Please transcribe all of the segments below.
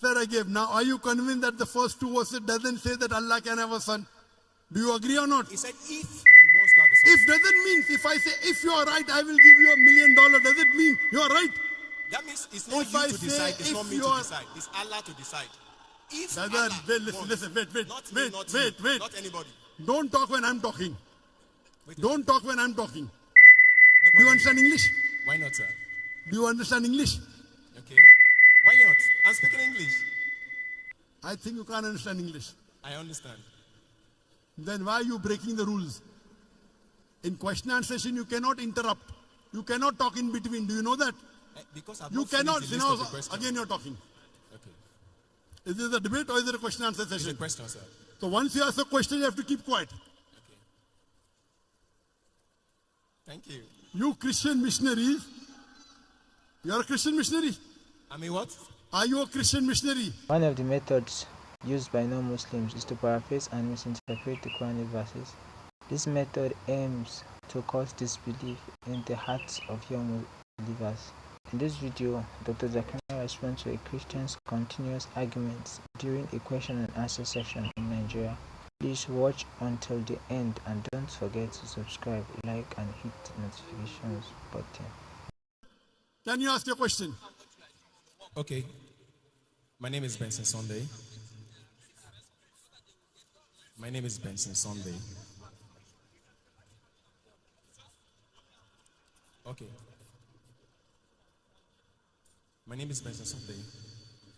answer I gave. Now, are you convinced that the first two verses doesn't say that Allah can have a son? Do you agree or not? He said if he wants to have a son. If doesn't mean, if I say, if you are right, I will give you $1 million, does it mean you are right? That means it's not If you I to say decide, it's not if me you to are- decide. It's Allah to decide. If Brother, Allah wait, listen, wants, listen, wait, not me, not you, not anybody. Don't talk when I'm talking. Wait, Don't talk when I'm talking. no Do you problem. understand English? Why not, sir? Do you understand English? Okay. Why not? I'm speaking English. I think you can't understand English. I understand. Then why are you breaking the rules? In question and answer session, you cannot interrupt. You cannot talk in between. Do you know that? Because I've You not finished cannot. the You list know, of the question. again you're talking. Okay. Is this a debate or is it a question and answer It's a session? question, sir. So once you ask a question, you have to keep quiet. Okay. Thank you. You Christian missionaries, you're a Christian missionary. I mean what? Are you a Christian missionary? One of the methods used by non-Muslims is to paraphrase and misinterpret the Quranic verses. This method aims to cause disbelief in the hearts of young believers. In this video, Dr. Zakir Naik responds to a Christian's continuous arguments during a question and answer session in Nigeria. Please watch until the end and don't forget to subscribe, like and hit the notifications button. Can you ask your question? Okay. My name is Benson Sunday. My name is Benson Sunday. Okay. My name is Benson Sunday,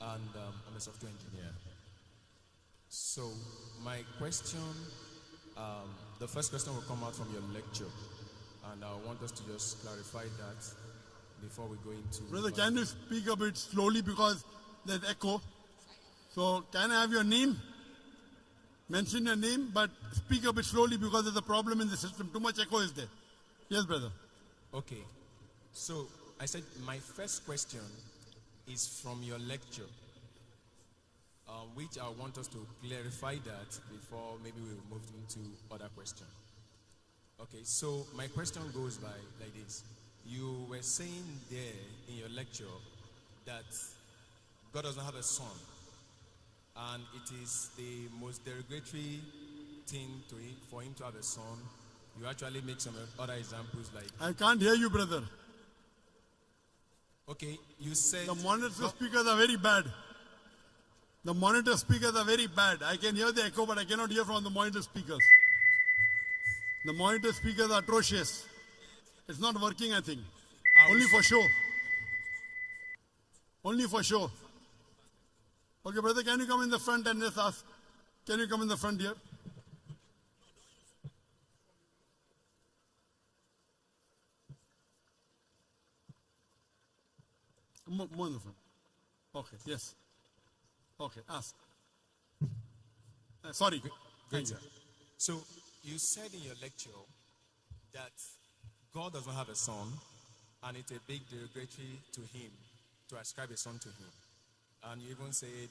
and I'm a software engineer. So, my question, the first question will come out from your lecture, and I want us to just clarify that before we go into... Brother, can you speak a bit slowly because there's echo? So, can I have your name? Mention your name, but speak a bit slowly because there's a problem in the system. Too much echo is there. Yes, brother. Okay. So, I said my first question is from your lecture, which I want us to clarify that before maybe we'll move into other questions. Okay, so my question goes by like this. You were saying there in your lecture that God doesn't have a son, and it is the most derogatory thing for him to have a son. You actually make some other examples like... I can't hear you, brother. Okay, you said... The monitor speakers are very bad. The monitor speakers are very bad. I can hear the echo, but I cannot hear from the monitor speakers. The monitor speakers are atrocious. It's not working, I think. Only for show. Only for show. Okay, brother, can you come in the front and just ask? Can you come in the front here? More in the front. Okay, yes. Okay, ask. Sorry. Great, sir. So, you said in your lecture that God does not have a son, and it's a big derogatory to him to ascribe a son to him. And you even said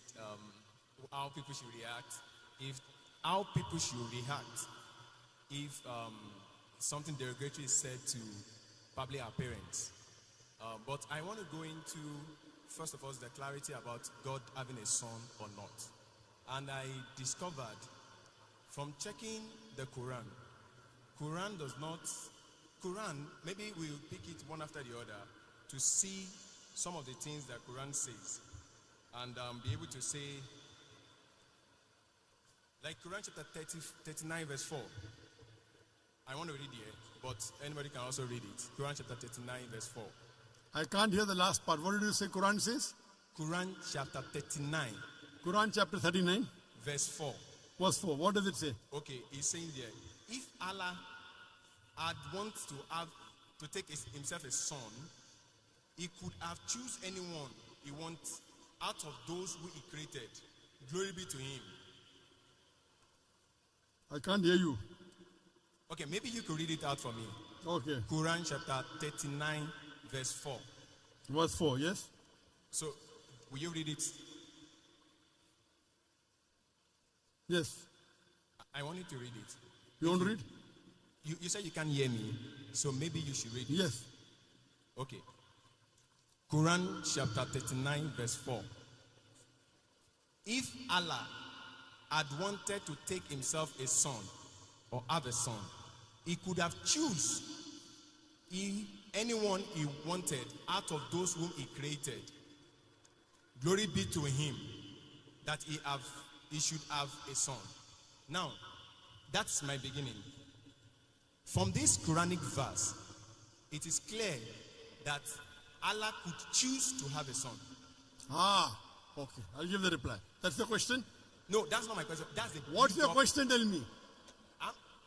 how people should react if something derogatory is said to probably our parents. But I want to go into, first of all, the clarity about God having a son or not. And I discovered from checking the Quran does not, maybe we'll pick it one after the other to see some of the things that Quran says and be able to say, like Quran chapter 39 verse 4. I want to read here, but anybody can also read it. Quran chapter 39 verse 4. I can't hear the last part. What did you say Quran says? Quran chapter 39. Quran chapter 39. Verse 4. Verse 4. What does it say? Okay, it's saying there, if Allah had wanted to take himself a son, he could have choose anyone he wants out of those who he created. Glory be to him. I can't hear you. Okay, maybe you could read it out for me. Okay. Quran chapter 39 verse 4. Verse 4, yes? So, will you read it? Yes. I want you to read it. You want to read? You said you can't hear me, so maybe you should read it. Yes. Okay. Quran chapter 39 verse 4. if Allah had wanted to take himself a son or have a son, he could have choose anyone he wanted out of those whom he created. Glory be to him that he should have a son. Now, that's my beginning. From this Quranic verse, it is clear that Allah could choose to have a son. Okay. I'll give the reply. That's the question? No, that's not my question. That's the What's your question? Tell me.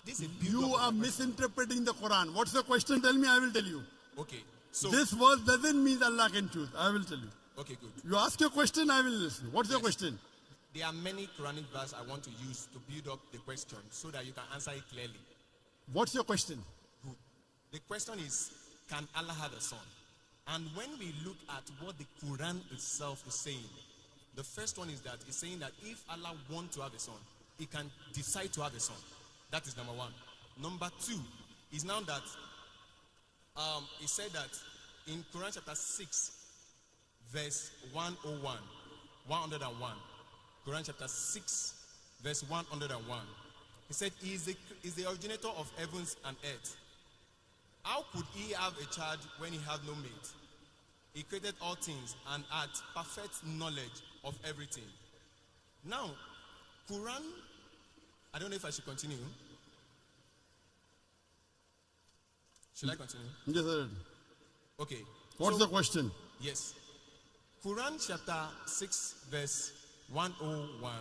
This is You are misinterpreting the Quran. What's the question? Tell me, I will tell you. Okay. So This verse doesn't mean Allah can choose. I will tell you. okay, good. You ask your question, I will listen. What's your question? There are many Quranic verses I want to use to build up the question so that you can answer it clearly. What's your question? Good. The question is, can Allah have a son? And when we look at what the Quran itself is saying, the first one is that it's saying that if Allah wants to have a son, he can decide to have a son. That is number one. Number two is now that he said that in Quran chapter 6, verse 101, Quran chapter 6, verse 101, he said, he is the originator of heavens and earth. How could he have a child when he had no mate? He created all things and had perfect knowledge of everything. Now, Quran, I don't know if I should continue. Should I continue? Yes, sir. Okay. What's the question? Yes. Quran chapter 6, verse 101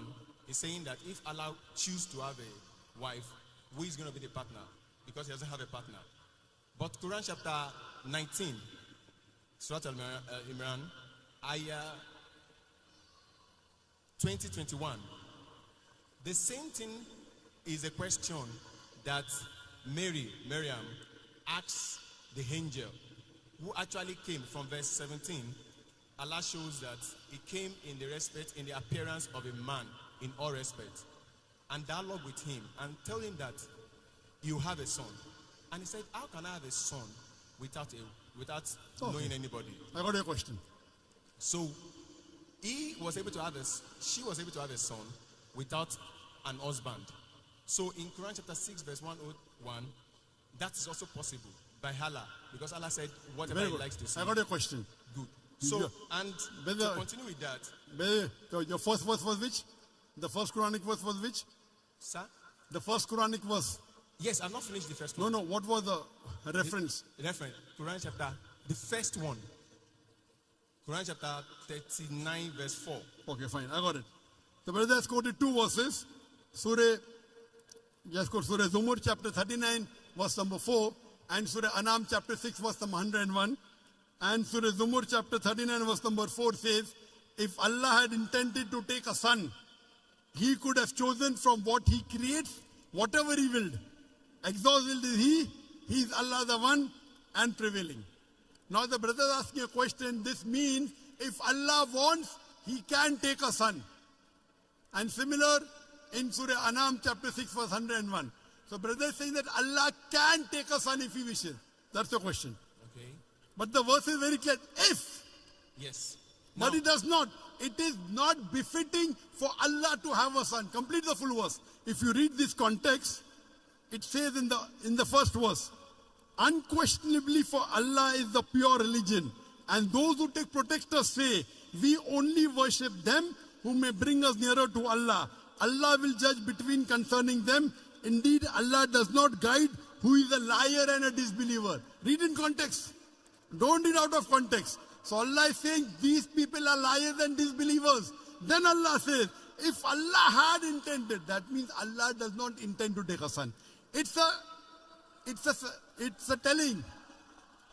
is saying that if Allah chooses to have a wife, who is going to be the partner? Because he doesn't have a partner. But Quran chapter 19, Surah Al-Imran, ayah 20-21. The same thing is a question that Maryam asks the angel, who actually came from verse 17. Allah shows that he came in the appearance of a man in all respect, and dialogue with him and tell him that you have a son. And he said, how can I have a son without knowing anybody? I got your question. So she was able to have a son without an husband. So in Quran chapter 6, verse 101, that is also possible by Allah, because Allah said whatever he likes to see. I got your question. Good. So, and to continue with that. Your first verse was which? The first Quranic verse was which? Sir? The first Quranic verse. Yes, I've not finished the first one. No, what was the reference? Reference. Quran chapter, the first one. Quran chapter 39, verse 4. Okay, fine, I got it. The brother has quoted two verses. Surah Zumur chapter 39, verse number 4, and Surah Anam chapter 6, verse number 101. And Surah Zumur chapter 39, verse number 4 says, if Allah had intended to take a son, he could have chosen from what he creates, whatever he willed. Exalted is he is Allah the one and prevailing. Now the brother is asking a question. This means if Allah wants, he can take a son. And similar in Surah Anam chapter 6, verse 101. So brother is saying that Allah can take a son if he wishes. That's the question. Okay. But the verse is very clear. If. Yes. But it does not. It is not befitting for Allah to have a son. Complete the full verse. If you read this context, it says in the first verse, unquestionably for Allah is the pure religion, and those who take protectors say, we only worship them who may bring us nearer to Allah. Allah will judge between concerning them. Indeed, Allah does not guide who is a liar and a disbeliever. Read in context. Don't read out of context. So Allah is saying these people are liars and disbelievers. Then Allah says, if Allah had intended, that means Allah does not intend to take a son. It's a telling.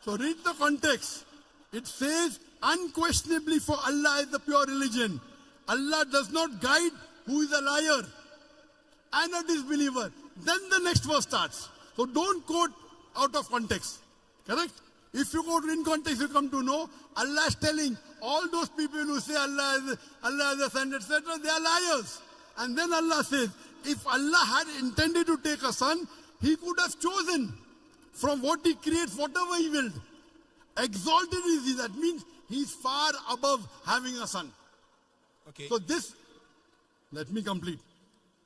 So read the context. It says, unquestionably for Allah is the pure religion. Allah does not guide who is a liar and a disbeliever. Then the next verse starts. So don't quote out of context. Correct? If you quote in context, you come to know Allah is telling all those people who say Allah is a son, etc., they are liars. And then Allah says, if Allah had intended to take a son, he could have chosen from what he creates, whatever he willed. Exalted is he. That means he's far above having a son. Okay. So this Let me complete.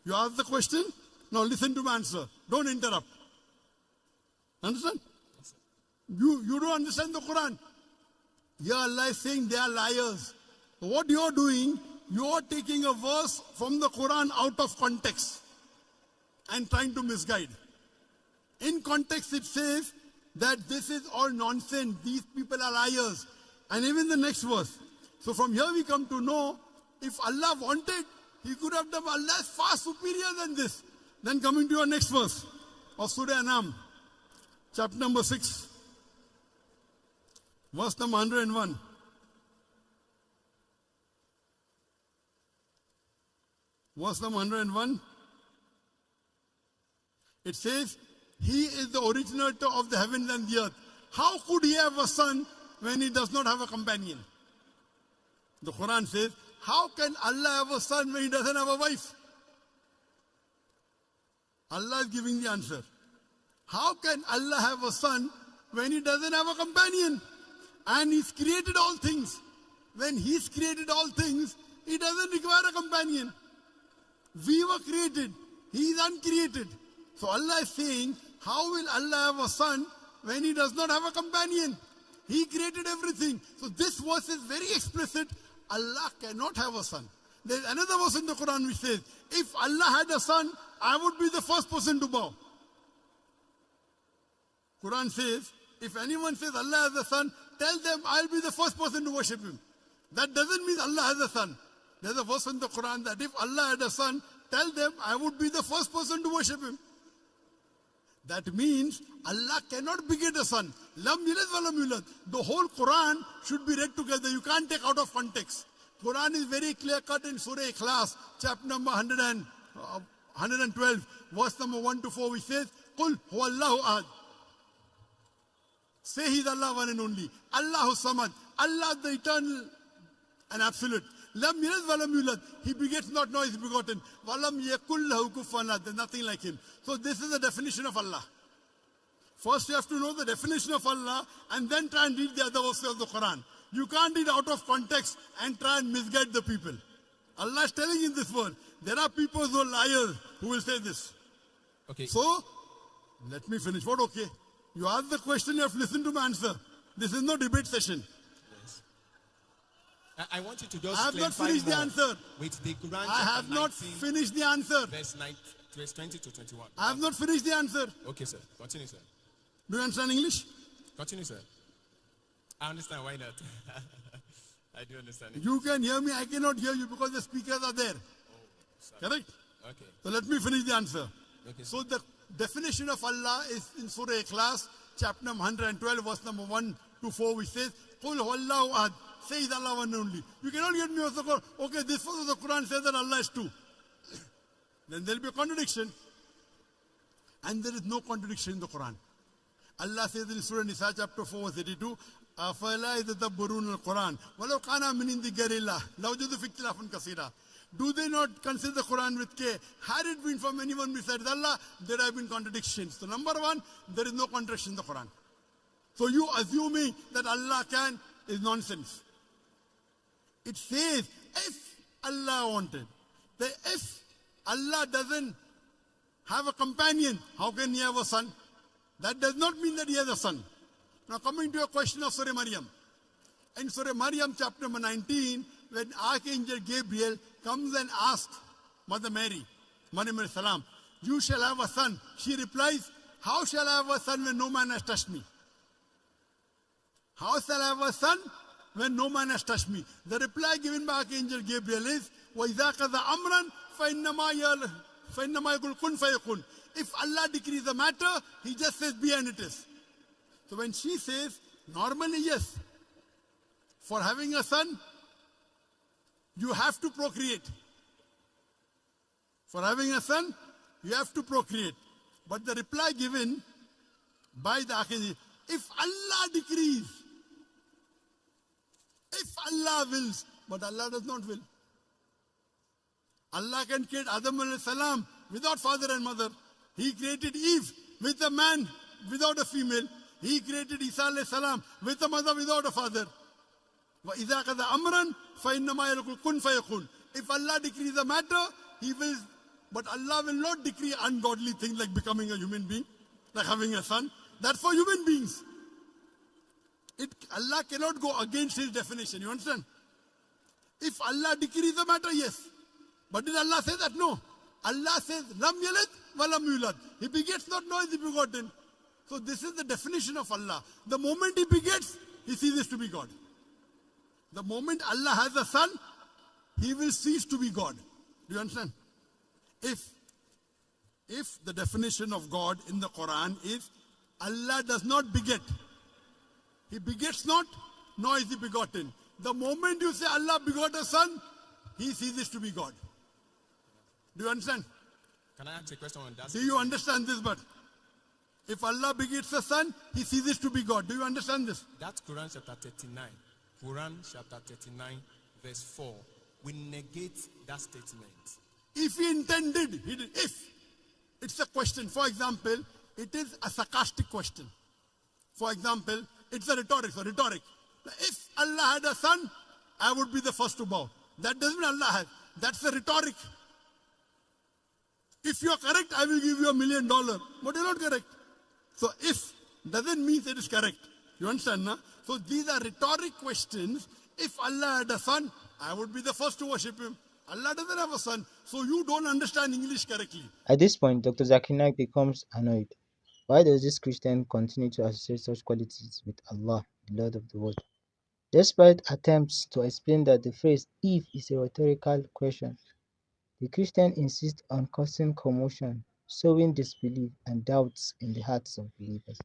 You ask the question, now listen to my answer. Don't interrupt. Understand? You don't understand the Quran. Here Allah is saying they are liars. So what you are doing, you are taking a verse from the Quran out of context and trying to misguide. In context it says that this is all nonsense. These people are liars. And even the next verse. So from here we come to know, if Allah wanted, He could have done. Allah is far superior than this. Then coming to your next verse of Surah Anam, chapter number 6, verse number 101. Verse number 101. It says, He is the originator of the heavens and the earth. How could He have a son when He does not have a companion? The Quran says, how can Allah have a son when He doesn't have a wife? Allah is giving the answer. How can Allah have a son when He doesn't have a companion? And He's created all things. When He's created all things, He doesn't require a companion. We were created. He is uncreated. So Allah is saying, how will Allah have a son when He does not have a companion? He created everything. So this verse is very explicit. Allah cannot have a son. There's another verse in the Quran which says, if Allah had a son, I would be the first person to bow. Quran says, if anyone says Allah has a son, tell them I'll be the first person to worship Him. That doesn't mean Allah has a son. There's a verse in the Quran that if Allah had a son, tell them I would be the first person to worship Him. That means Allah cannot beget a son. Lam yalid wa lam yulad. The whole Quran should be read together. You can't take out of context. Quran is very clear cut in Surah Ikhlas, chapter number 112, verse number 1 to 4, which says, Qul huwallahu ahad. Say He's Allah one and only. Allahu samad. Allah the eternal and absolute. Lam yalid wa lam yulad. He begets not, nor is begotten. Wa lam yakul lahu kufuwan ahad. There's nothing like Him. So this is the definition of Allah. First you have to know the definition of Allah and then try and read the other verses of the Quran. You can't read out of context and try and misguide the people. Allah is telling in this word, there are people who are liars who will say this. Okay. So, let me finish. What okay? You ask the question, you have to listen to my answer. This is no debate session. Yes. I want you to just I have not finished the answer. With the Quran I have not finished the answer. Verse 20 to 21. I have not finished the answer. Okay, sir. Continue, sir. Do you understand English? Continue, sir. I understand. Why not? I do understand it. You can hear me. I cannot hear you because the speakers are there. Correct? Okay. So let me finish the answer. Okay, So the definition of Allah is in Surah Ikhlas, chapter number 112, verse number 1 to 4, which says, Qul huwallahu ahad. Say is Allah one and only. You cannot get me also, okay, this verse of the Quran says that Allah is two. Then there will be a contradiction. And there is no contradiction in the Quran. Allah says in Surah Nisa, chapter 4, verse 82, أَفَلَا يَتَدَبَّرُونَ الْقُرْآنَ وَلَوْ كَانَ مِنْ عِنْدِ غَيْرِ اللَّهِ لَوَجَدُوا فِيهِ اخْتِلَافًا كَثِيرًا. Do they not consider the Quran with care? Had it been from anyone besides Allah, there have been contradictions. So number one, there is no contradiction in the Quran. So you assuming that Allah can is nonsense. It says, if Allah wanted, that if Allah doesn't have a companion, how can He have a son? That does not mean that He has a son. Now coming to a question of Surah Maryam. In Surah Maryam chapter number 19, when Archangel Gabriel comes and asks Mother Mary, Maryam salam, you shall have a son. She replies, how shall I have a son when no man has touched me? How shall I have a son when no man has touched me? The reply given by Archangel Gabriel is, وَإِذَا قَضَى أَمْرًا فَإِنَّمَا يَقُولُ كُنْ فَيَكُنْ. If Allah decrees the matter, He just says be and it is. So when she says, normally yes, for having a son, you have to procreate. For having a son, you have to procreate. But the reply given by the Archangel, if Allah decrees, if Allah wills, but Allah does not will. Allah can create Adam alayhi salam without father and mother. He created Eve with a man without a female. He created Isa alayhi salam with a mother without a father. وَإِذَا قَضَى أَمْرًا فَإِنَّمَا يَقُولُ كُنْ فَيَكُونُ. If Allah decrees a matter, He will, but Allah will not decree ungodly things like becoming a human being, like having a son. That's for human beings. Allah cannot go against His definition, you understand? If Allah decrees a matter, yes. But did Allah say that? No. Allah says, Lam yalid wa lam yulad. He begets not, nor is He begotten. So this is the definition of Allah. The moment He begets, He ceases to be God. The moment Allah has a son, He will cease to be God. Do you understand? If the definition of God in the Quran is Allah does not beget, He begets not, nor is He begotten. The moment you say Allah begot a son, He ceases to be God. Do you understand? Can I ask a question on that? Do you understand this? But if Allah begets a son, He ceases to be God. Do you understand this? That's Quran chapter 39. Quran chapter 39, verse 4. We negate that statement. If He intended, He did. If. It's a question. For example, it is a sarcastic question. For example, it's a rhetoric. So rhetoric. If Allah had a son, I would be the first to bow. That doesn't mean Allah has. That's a rhetoric. If you are correct, I will give you $1 million. But you're not correct. So if doesn't mean it is correct. You understand, na? So these are rhetoric questions. If Allah had a son, I would be the first to worship Him. Allah doesn't have a son. So you don't understand English correctly. At this point, Dr. Zakir Naik becomes annoyed. Why does this Christian continue to associate such qualities with Allah, the Lord of the world? Despite attempts to explain that the phrase "if" is a rhetorical question, the Christian insists on causing commotion, sowing disbelief and doubts in the hearts of believers.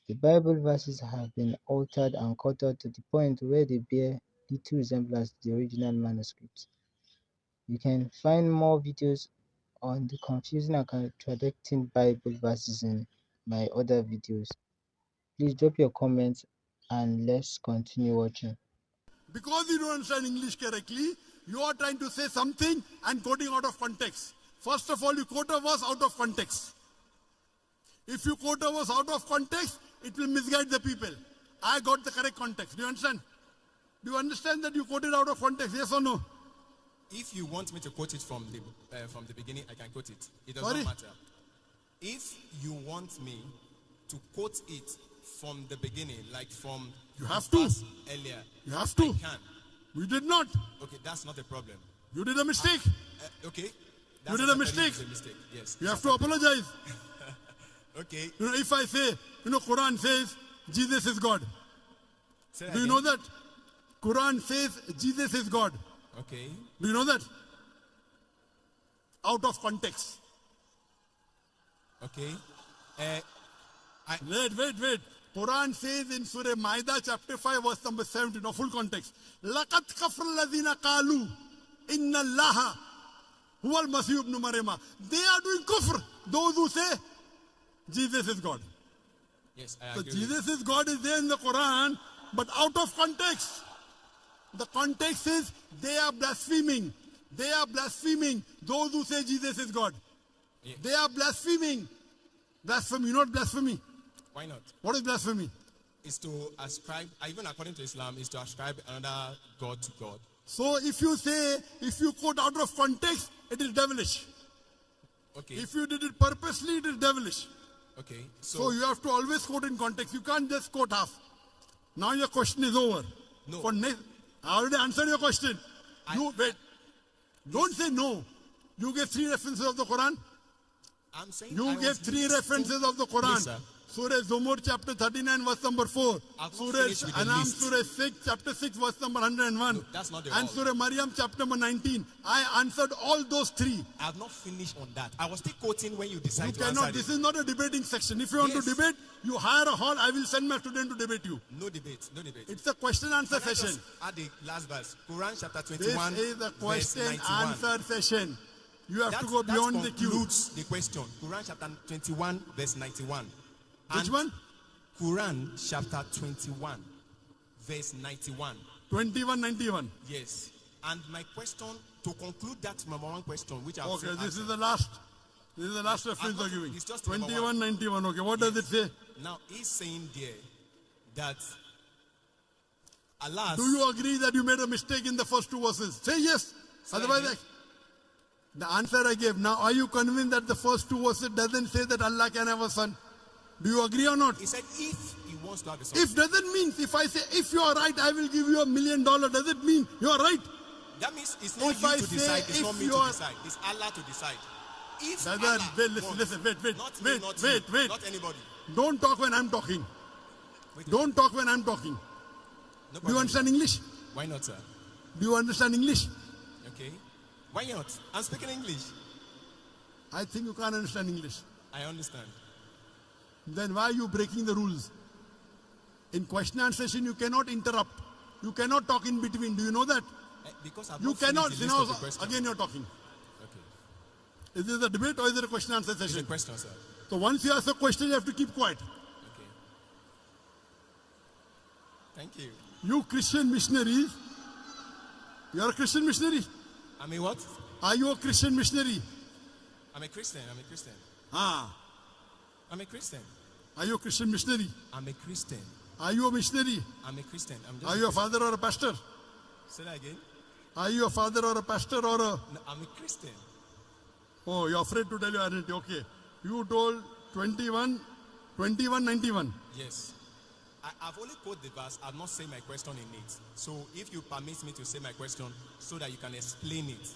The Bible verses have been altered and altered to the point where they bear little resemblance to the original manuscripts. You can find more videos on the confusing and contradicting Bible verses in my other videos. Please drop your comments and let's continue watching. Because you don't understand English correctly, you are trying to say something and quoting out of context. First of all, you quote a verse out of context. If you quote a verse out of context, it will misguide the people. I got the correct context. Do you understand? Do you understand that you quoted out of context? Yes or no? If you want me to quote it from the beginning, I can quote it. It does Sorry? not matter. If you want me to quote it from the beginning, like from You have the to. verse earlier, You have to. I can. We did not. Okay, that's not a problem. You did a mistake. Okay. You did a mistake. It's a mistake. Yes. You have to apologize. Okay. You know, if I say, Quran says Jesus is God. Say that Do you again. know that? Quran says Jesus is God. Okay. Do you know that? Out of context. Okay. Wait. Quran says in Surah Maida chapter 5 verse number 17, no full context. لَقَدْ كَفْرَ الَّذِينَ قَالُوا إِنَّ اللَّهَ هُوَ الْمَسِيحُ ابْنُ مَرْيَمَ. They are doing kufr. Those who say Jesus is God. Yes, I So agree. Jesus is God is there in the Quran, but out of context. The context is they are blaspheming. They are blaspheming. Those who say Jesus is God. Yeah. They are blaspheming. Blasphemy, not blasphemy. Why not? What is blasphemy? Is to ascribe, even according to Islam, is to ascribe another God to God. So if you quote out of context, it is devilish. Okay. If you did it purposely, it is devilish. Okay. So you have to always quote in context. You can't just quote half. Now your question is over. No. I already answered your question. Wait. Don't say no. You gave 3 references of the Quran. I'm saying You gave 3 references of the Quran. Yes, sir. Surah Zumur chapter 39 verse number 4. I've not Surah finished with the Anam list. Surah 6 chapter 6 verse number 101. No, that's not the And all. Surah Maryam chapter number 19. I answered all those 3. I have not finished on that. I was still quoting when you You decided to cannot. answer This it. is not a debating section. If you want Yes. to debate, you hire a hall. I will send my student to debate you. No debate. No debate. It's a question answer Can I session. just add the last verse. Quran chapter This 21, is a verse question 91. answer session. You have to go That beyond the queue. concludes the question. Quran chapter 21, verse 91. Which And one? Quran chapter 21, verse 91. 2191. Yes. And my question, to conclude that number one question, which I've Okay, said this is answered. the last. This is the last reference not- you're giving. it's just number 2191. Okay, what does it say? Now, he's saying there that Allah, Do you agree that you made a mistake in the first 2 verses? Say yes. Otherwise, the answer I gave. Now, are you convinced that the first two verses doesn't say that Allah can have a son? Do you agree or not? He said if he wants to have a son. If doesn't mean, if I say, if you are right, I will give you $1 million, does it mean you are right? That means it's not If you I to say decide, it's if not me you to are- decide. It's Allah to decide. If Brother, Allah wait, wants, listen, wait, not me, not you, not anybody. Don't talk when I'm talking. Wait, Don't talk when I'm talking. no Do you problem. understand English? Why not, sir? Do you understand English? Okay. Why not? I'm speaking English. I think you can't understand English. I understand. Then why are you breaking the rules? In question and answer session, you cannot interrupt. You cannot talk in between. Do you know that? Because I've You not finished cannot. the You list know, of the question. again you're talking. Okay. Is this a debate or is it a question and answer It's a session? question, sir. So once you ask a question, you have to keep quiet. Okay. Thank you. You Christian missionaries, you're a Christian missionary. I mean what? Are you a Christian missionary? I'm a Christian. I'm a Christian. Ah. I'm a Christian. Are you a Christian missionary? I'm a Christian. Are you a missionary? I'm a Christian. I'm just Are you a father or a pastor? Say that again. Are you a father or a pastor or a... No, I'm a Christian. Oh, you're afraid to tell your identity. Okay. You told 21, 91. Yes. I've only quoted the verse. I've not said my question in it. So if you permit me to say my question so that you can explain it.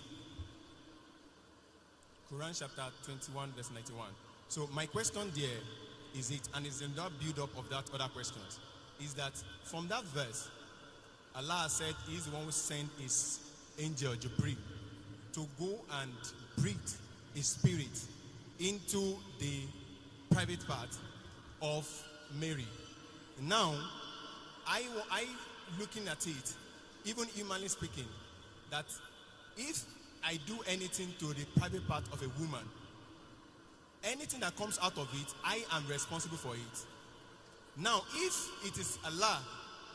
Quran chapter 21 verse 91. So my question there is it, and it's in that build-up of that other questions, is that from that verse, Allah said he is the one who sent his angel Jibreel to go and breathe his spirit into the private part of Mary. Now, I looking at it, even humanly speaking, that if I do anything to the private part of a woman, anything that comes out of it, I am responsible for it. Now, if it is Allah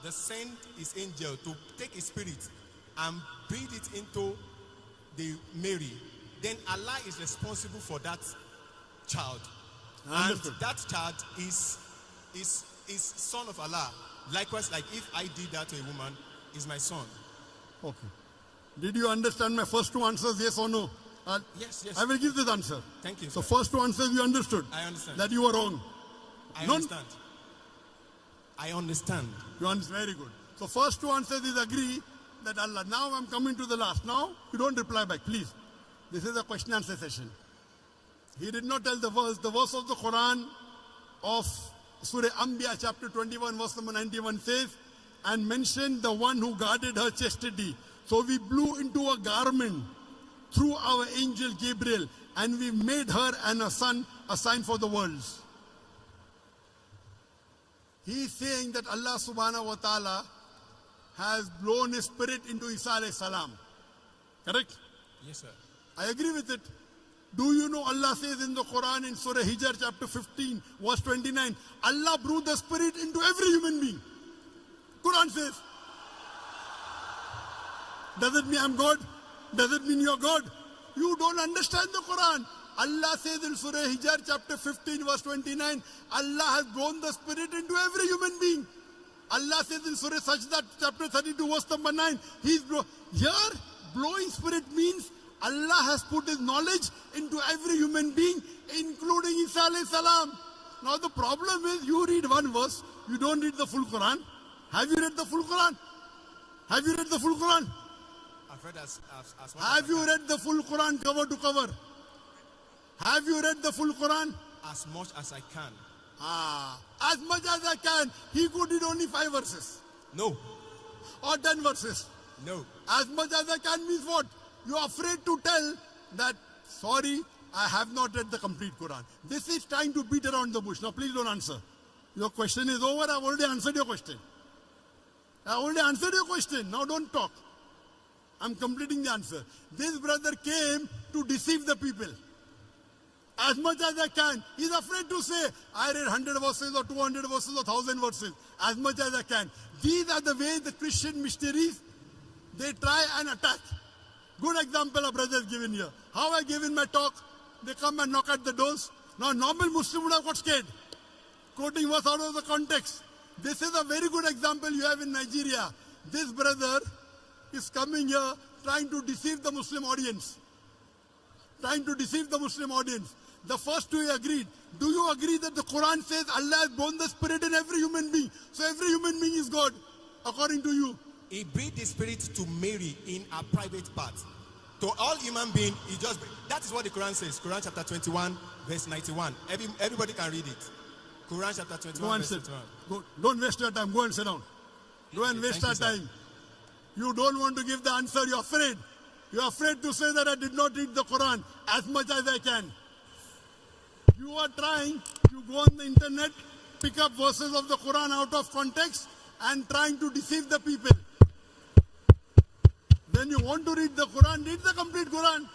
that sent his angel to take his spirit and breathe it into the Mary, then Allah is responsible for that child. Understood. And that child is son of Allah. Likewise, like if I did that to a woman, is my son. Okay. Did you understand my first two answers, yes or no? Yes. I will give this answer. Thank you, So sir. first two answers you understood. I understand. That you were wrong. I None- understand. I understand. You understand? Very good. So first two answers is agree that Allah. Now I'm coming to the last. Now you don't reply back, please. This is a question answer session. He did not tell the verse. The verse of the Quran of Surah Anbiya chapter 21 verse number 91 says, and mentioned the one who guarded her chastity. So we blew into a garment through our angel Gabriel, and we made her and her son a sign for the worlds. He is saying that Allah subhanahu wa ta'ala has blown his spirit into Isa alayhi salam. Correct? Yes, sir. I agree with it. Do you know Allah says in the Quran in Surah Hijr chapter 15 verse 29, Allah breathed the spirit into every human being. Quran says. Does it mean I'm God? Does it mean you're God? You don't understand the Quran. Allah says in Surah Hijr chapter 15 verse 29, Allah has blown the spirit into every human being. Allah says in Surah Sajda chapter 32 verse number 9, here blowing spirit means Allah has put his knowledge into every human being, including Isa alayhi salam. Now the problem is you read one verse, you don't read the full Quran. Have you read the full Quran? Have you read the full Quran? I've read as Have you read the full Quran cover to cover? Have you read the full Quran? as much as I can. As much as I can. He could read only 5 verses No. or 10 verses. No. As much as I can means what? You are afraid to tell that, sorry, I have not read the complete Quran. This is trying to beat around the bush. Now please don't answer. Your question is over. I've already answered your question. I already answered your question. Now don't talk. I'm completing the answer. This brother came to deceive the people. As much as I can. He's afraid to say, I read 100 verses or 200 verses or 1,000 verses. As much as I can. These are the ways the Christian missionaries, they try and attack. Good example a brother has given here. How I gave in my talk, they come and knock at the doors. Now normal Muslim would have got scared. Quoting verse out of the context. This is a very good example you have in Nigeria. This brother is coming here trying to deceive the Muslim audience. Trying to deceive the Muslim audience. The first two agreed. Do you agree that the Quran says Allah has born the spirit in every human being? So every human being is God, according to you. He breathed the spirit to Mary in a private part. To all human beings, that is what the Quran says. Quran chapter 21, verse 91. Everybody can read it. Quran chapter 21, verse 91. Don't waste your time. Go and sit down. Go and waste our time. You don't want to give the answer. You're afraid. You're afraid to say that I did not read the Quran as much as I can. You are trying to go on the internet, pick up verses of the Quran out of context and trying to deceive the people. When you want to read the Quran, read the complete Quran.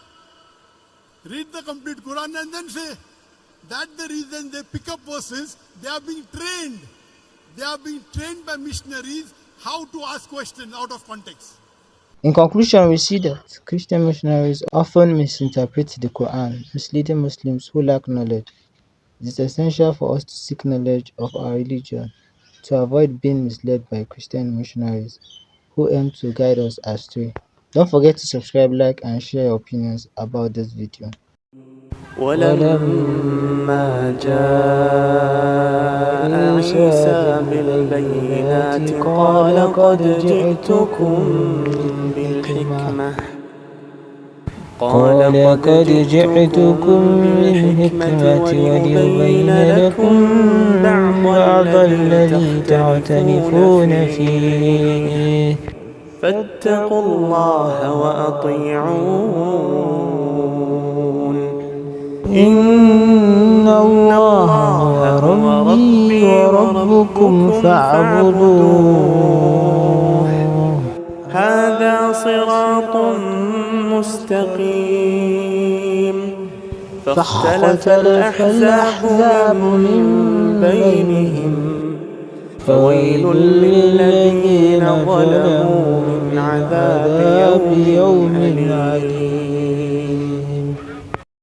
Read the complete Quran and then say, that's the reason they pick up verses. They are being trained. They are being trained by missionaries how to ask questions out of context. In conclusion, we see that Christian missionaries often misinterpret the Quran, misleading Muslims who lack knowledge. It is essential for us to seek knowledge of our religion to avoid being misled by Christian missionaries who aim to guide us astray. Don't forget to subscribe, like, and share your opinions about this video. ولما جاء عيسى بالبينات قال قد جئتكم بالحكمة ولأبين لكم بعض الذي تعترفون فيه فاتقوا الله وأطيعون إن الله هو ربي وربكم فاعبدوه هذا صراط مستقيم فاختلف الأحزاب من بينهم فويل للذين ظلموا من عذاب يوم أليم